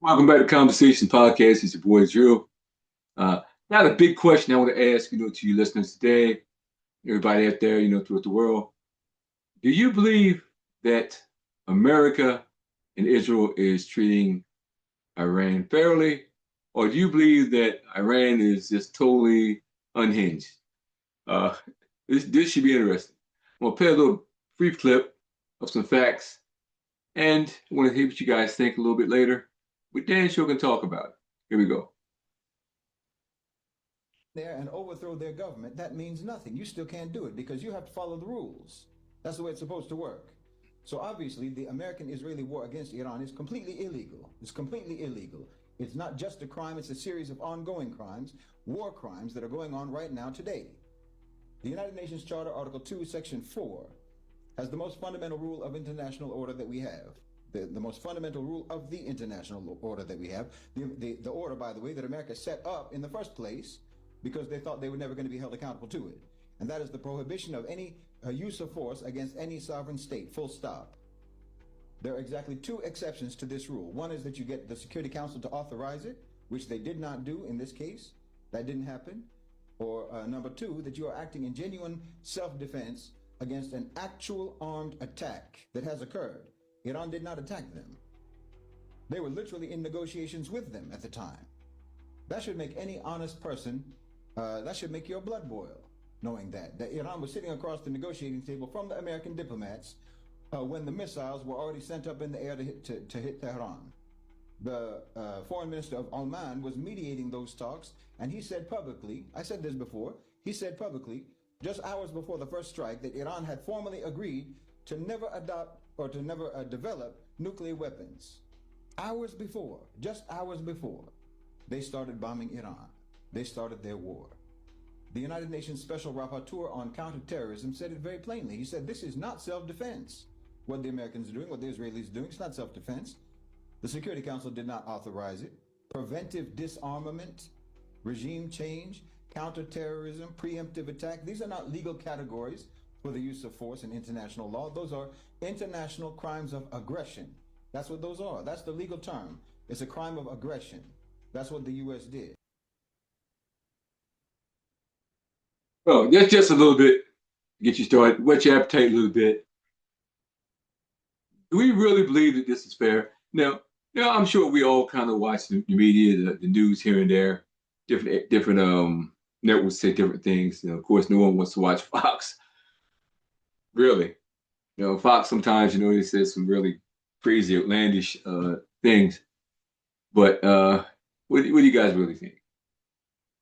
Welcome back to Conversation Podcast. It's your boy Drew. Got a big question I want to ask, to you listeners today, everybody out there, throughout the world. Do you believe that America and Israel is treating Iran fairly, or do you believe that Iran is just totally unhinged? Uh, this should be interesting. I'm gonna play a little brief clip of some facts, and I want to hear what you guys think a little bit later. But Dan sure can talk about it. Here we go. There and overthrow their government, that means nothing. You still can't do it because you have to follow the rules. That's the way it's supposed to work. So obviously, the American-Israeli war against Iran is completely illegal. It's completely illegal. It's not just a crime, it's a series of ongoing crimes, war crimes that are going on right now today. The United Nations Charter, Article 2, Section 4, has the most fundamental rule of international order that we have. The most fundamental rule of the international order that we have. The order, by the way, that America set up in the first place because they thought they were never going to be held accountable to it. And that is the prohibition of any use of force against any sovereign state, full stop. There are exactly two exceptions to this rule. One is that you get the Security Council to authorize it, which they did not do in this case. That didn't happen. Or number two, that you are acting in genuine self-defense against an actual armed attack that has occurred. Iran did not attack them. They were literally in negotiations with them at the time. That should make any honest person, that should make your blood boil, knowing that Iran was sitting across the negotiating table from the American diplomats when the missiles were already sent up in the air to hit Tehran. The foreign minister of Oman was mediating those talks, and he said publicly, I said this before, he said publicly, just hours before the first strike, that Iran had formally agreed to never adopt or to never develop nuclear weapons. Hours before, just hours before, they started bombing Iran. They started their war. The United Nations Special Rapporteur on Counterterrorism said it very plainly. He said, this is not self-defense. What the Americans are doing, what the Israelis are doing, it's not self-defense. The Security Council did not authorize it. Preventive disarmament, regime change, counterterrorism, preemptive attack, these are not legal categories for the use of force in international law. Those are international crimes of aggression. That's what those are. That's the legal term. It's a crime of aggression. That's what the U.S. did. Well, that's just a little bit to get you started, whet your appetite a little bit. Do we really believe that this is fair? Now, I'm sure we all kind of watch the media, the news here and there. Different networks say different things. Of course, no one wants to watch Fox. Really, Fox sometimes, it says some really crazy, outlandish things. But what do you guys really think?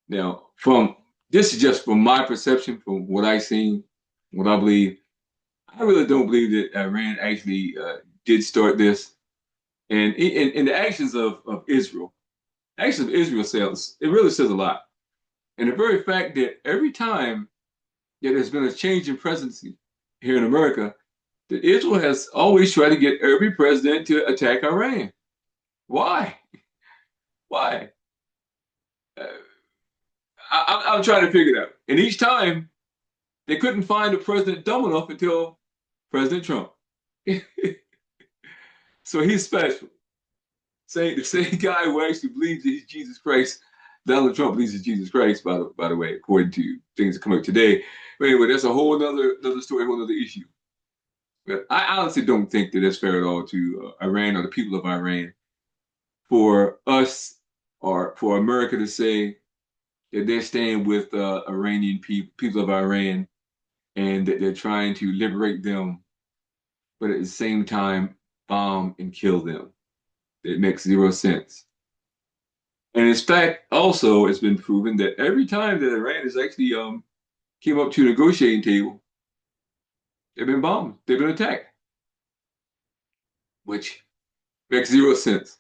Now, from this is just from my perception, from what I've seen, what I believe. I really don't believe that Iran actually did start this. And in the actions of Israel says, it really says a lot. And the very fact that every time that there's been a change in presidency here in America, that Israel has always tried to get every president to attack Iran. Why? Why? Uh, I'm trying to figure it out. And each time, they couldn't find a president dumb enough until President Trump. So he's special. The same guy who actually believes that he's Jesus Christ. Donald Trump believes he's Jesus Christ, by the way, according to things that come out today. But anyway, that's a whole other story, a whole other issue. But I honestly don't think that it's fair at all to Iran or the people of Iran for us or for America to say that they're staying with Iranian people of Iran, and that they're trying to liberate them, but at the same time bomb and kill them. It makes zero sense. And in fact, also, it's been proven that every time that Iran has actually came up to a negotiating table, they've been bombed, they've been attacked, which makes zero sense.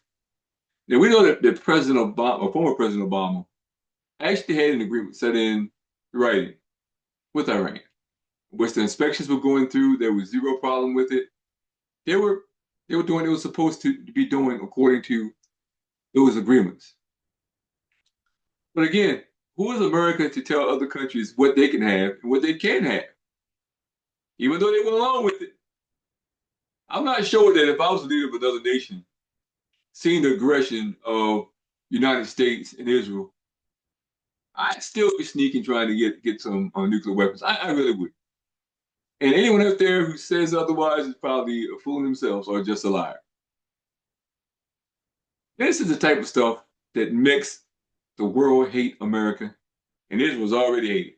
Now we know that President Obama, or former President Obama, actually had an agreement set in writing with Iran, which the inspections were going through. There was zero problem with it. They were doing what they were supposed to be doing according to those agreements. But again, who is America to tell other countries what they can have and what they can't have? Even though they went along with it. I'm not sure that if I was the leader of another nation, seeing the aggression of United States and Israel, I'd still be sneaking trying to get some nuclear weapons. I really would. And anyone out there who says otherwise is probably fooling themselves or just a liar. This is the type of stuff that makes the world hate America, and Israel's already hated.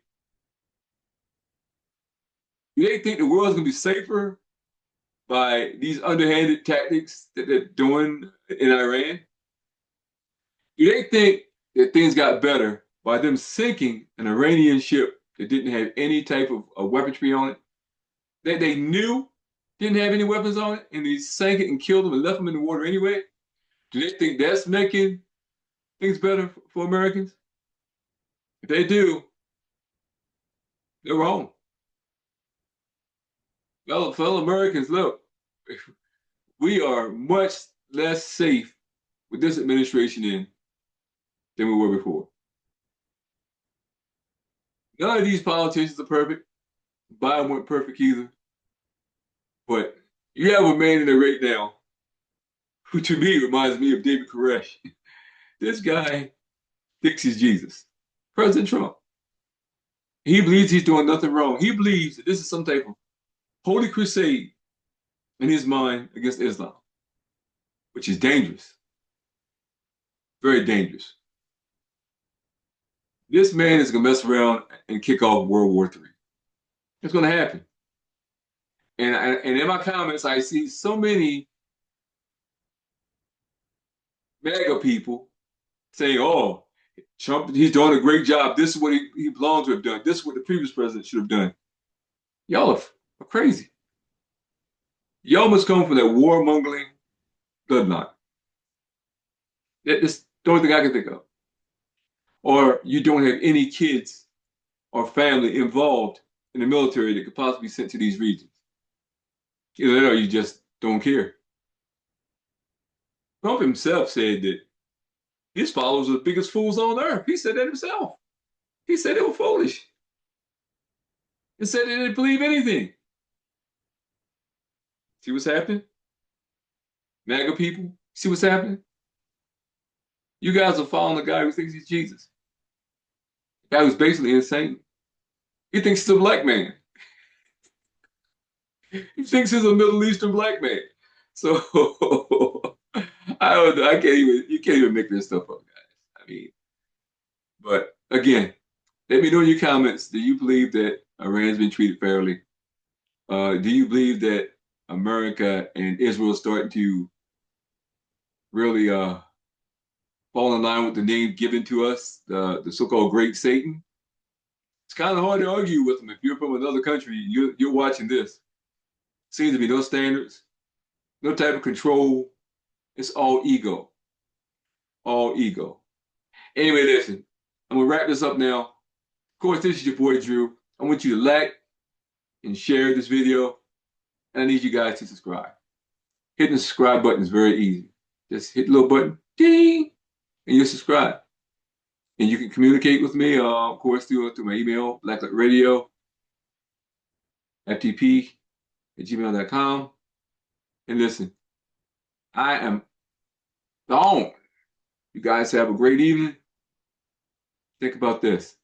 Do they think the world's gonna be safer by these underhanded tactics that they're doing in Iran? Do they think that things got better by them sinking an Iranian ship that didn't have any type of weaponry on it, that they knew didn't have any weapons on it, and they sank it and killed them and left them in the water anyway? Do they think that's making things better for Americans? If they do, they're wrong. Fellow Americans, look, we are much less safe with this administration in than we were before. None of these politicians are perfect. Biden wasn't perfect either. But you have a man in there right now who to me reminds me of David Koresh. This guy thinks he's Jesus. President Trump. He believes he's doing nothing wrong. He believes that this is some type of holy crusade in his mind against Islam, which is dangerous, very dangerous. This man is going to mess around and kick off World War III. It's going to happen. And in my comments, I see so many MAGA people saying, oh, Trump, he's doing a great job. This is what he belongs to have done. This is what the previous president should have done. Y'all are crazy. Y'all must come from that warmongering bloodline. That's the only thing I can think of. Or you don't have any kids or family involved in the military that could possibly be sent to these regions. Either that or you just don't care. Trump himself said that his followers are the biggest fools on earth. He said that himself. He said they were foolish. He said they didn't believe anything. See what's happening? MAGA people, see what's happening? You guys are following the guy who thinks he's Jesus. The guy who's basically insane. He thinks he's a black man. He thinks he's a Middle Eastern black man. So I don't know. I can't even you can't even make this stuff up, guys. I mean, but again, let me know in your comments. Do you believe that Iran's been treated fairly? Do you believe that America and Israel are starting to really fall in line with the name given to us, the so-called Great Satan? It's kind of hard to argue with them if you're from another country. You're watching this. Seems to be no standards, no type of control. It's all ego, all ego. Anyway, listen, I'm gonna wrap this up now. Of course, this is your boy Drew. I want you to like and share this video, and I need you guys to subscribe. Hitting the subscribe button is very easy. Just hit the little button, ding, and you subscribe. And you can communicate with me, of course, through my email, blacklightradio, ftp@gmail.com. And listen, I am gone. You guys have a great evening. Think about this.